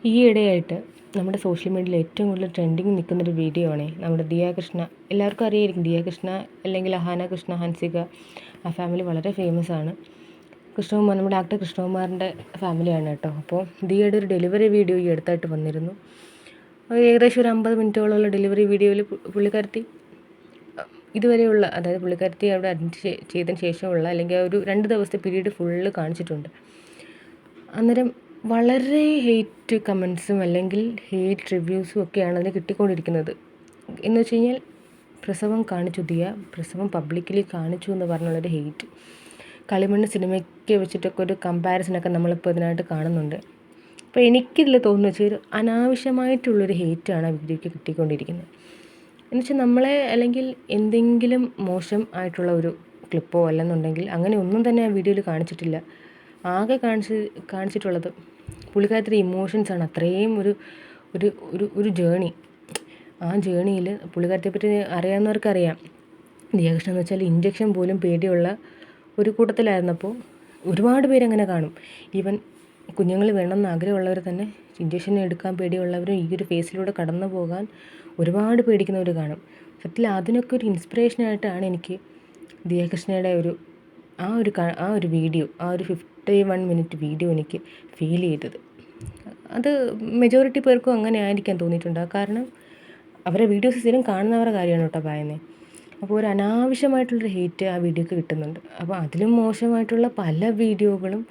ഈയിടെയായിട്ട് നമ്മുടെ സോഷ്യൽ മീഡിയയിൽ ഏറ്റവും കൂടുതൽ ട്രെൻഡിങ് നിൽക്കുന്നൊരു വീഡിയോ ആണ് നമ്മുടെ ദിയാകൃഷ്ണ. എല്ലാവർക്കും അറിയായിരിക്കും ദിയാകൃഷ്ണ, അല്ലെങ്കിൽ അഹാന കൃഷ്ണ, ഹൻസിക. ആ ഫാമിലി വളരെ ഫേമസ് ആണ്. കൃഷ്ണകുമാർ, നമ്മുടെ ആക്ടർ കൃഷ്ണകുമാറിൻ്റെ ഫാമിലിയാണ് കേട്ടോ. അപ്പോൾ ദിയയുടെ ഒരു ഡെലിവറി വീഡിയോ ഈ അടുത്തായിട്ട് വന്നിരുന്നു. ഏകദേശം ഒരു 50 മിനിറ്റോളമുള്ള ഡെലിവറി വീഡിയോയിൽ പുള്ളിക്കാരത്തി ഇതുവരെയുള്ള, അതായത് പുള്ളിക്കാരത്തി അവിടെ അഡ്മിറ്റ് ചെയ്തതിന് ശേഷമുള്ള, അല്ലെങ്കിൽ ആ ഒരു 2 ദിവസത്തെ പീരീഡ് ഫുള്ള് കാണിച്ചിട്ടുണ്ട്. അന്നേരം വളരെ ഹെയ്റ്റ് കമൻസും അല്ലെങ്കിൽ ഹെയ്റ്റ് റിവ്യൂസും ഒക്കെയാണ് അതിന് കിട്ടിക്കൊണ്ടിരിക്കുന്നത്. എന്ന് വെച്ച് കഴിഞ്ഞാൽ പ്രസവം കാണിച്ചു ദിയ, പ്രസവം പബ്ലിക്കലി കാണിച്ചു എന്ന് പറഞ്ഞുള്ളൊരു ഹെയ്റ്റ്. കളിമണ്ണ് സിനിമയ്ക്ക് വെച്ചിട്ടൊക്കെ ഒരു കമ്പാരിസണൊക്കെ നമ്മളിപ്പോൾ ഇതിനായിട്ട് കാണുന്നുണ്ട്. അപ്പോൾ എനിക്കിതിൽ തോന്നുന്നു വെച്ചാൽ ഒരു അനാവശ്യമായിട്ടുള്ളൊരു ഹെയ്റ്റാണ് ആ വീഡിയോയ്ക്ക് കിട്ടിക്കൊണ്ടിരിക്കുന്നത്. എന്ന് വെച്ചാൽ നമ്മളെ, അല്ലെങ്കിൽ എന്തെങ്കിലും മോശം ആയിട്ടുള്ള ഒരു ക്ലിപ്പോ അല്ലെന്നുണ്ടെങ്കിൽ അങ്ങനെ ഒന്നും തന്നെ ആ വീഡിയോയിൽ കാണിച്ചിട്ടില്ല. ആകെ കാണിച്ചിട്ടുള്ളത് പുള്ളിക്കാരത്തിൻ്റെ ഇമോഷൻസാണ്. അത്രയും ഒരു ജേണി. ആ ജേണിയിൽ പുള്ളിക്കാരത്തെ പറ്റി അറിയാവുന്നവർക്കറിയാം. ദിയാകൃഷ്ണ എന്ന് വെച്ചാൽ ഇഞ്ചക്ഷൻ പോലും പേടിയുള്ള ഒരു കൂട്ടത്തിലായിരുന്നപ്പോൾ ഒരുപാട് പേരങ്ങനെ കാണും. ഈവൻ കുഞ്ഞുങ്ങൾ വേണമെന്ന് ആഗ്രഹമുള്ളവർ തന്നെ ഇഞ്ചക്ഷൻ എടുക്കാൻ പേടിയുള്ളവരും ഈ ഒരു ഫേസിലൂടെ കടന്നു പോകാൻ ഒരുപാട് പേടിക്കുന്നവർ കാണും. സത്യത്തിൽ അതിനൊക്കെ ഒരു ഇൻസ്പിറേഷനായിട്ടാണ് എനിക്ക് ദിയാകൃഷ്ണയുടെ ആ ഒരു വീഡിയോ, ആ ഒരു 51 മിനിറ്റ് വീഡിയോ എനിക്ക് ഫീൽ ചെയ്തത്. അത് മെജോറിറ്റി പേർക്കും അങ്ങനെ ആയിരിക്കാൻ തോന്നിയിട്ടുണ്ട്. കാരണം അവരെ വീഡിയോസ് സ്ഥിരം കാണുന്നവരുടെ കാര്യമാണ് കേട്ടോ പറയുന്നത്. അപ്പോൾ ഒരു അനാവശ്യമായിട്ടുള്ളൊരു ഹെയ്റ്റ് ആ വീഡിയോക്ക് കിട്ടുന്നുണ്ട്. അപ്പോൾ അതിലും മോശമായിട്ടുള്ള പല വീഡിയോകളും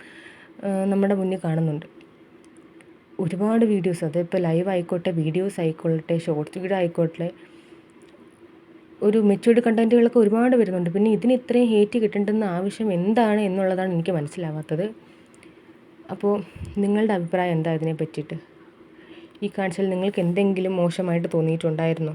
നമ്മുടെ മുന്നിൽ കാണുന്നുണ്ട്. ഒരുപാട് വീഡിയോസ്, അതിപ്പോൾ ലൈവ് ആയിക്കോട്ടെ, വീഡിയോസ് ആയിക്കോട്ടെ, ഷോർട്സ് വീഡിയോ ആയിക്കോട്ടെ, ഒരു മെച്യൂർഡ് കണ്ടൻറ്റുകളൊക്കെ ഒരുപാട് വരുന്നുണ്ട്. പിന്നെ ഇതിന് ഇത്രയും ഹേറ്റ് കിട്ടേണ്ടുന്ന ആവശ്യം എന്താണ് എന്നുള്ളതാണ് എനിക്ക് മനസ്സിലാവാത്തത്. അപ്പോൾ നിങ്ങളുടെ അഭിപ്രായം എന്താ ഇതിനെ പറ്റിയിട്ട്? ഈ കാണിച്ചാൽ നിങ്ങൾക്ക് എന്തെങ്കിലും മോശമായിട്ട് തോന്നിയിട്ടുണ്ടായിരുന്നോ?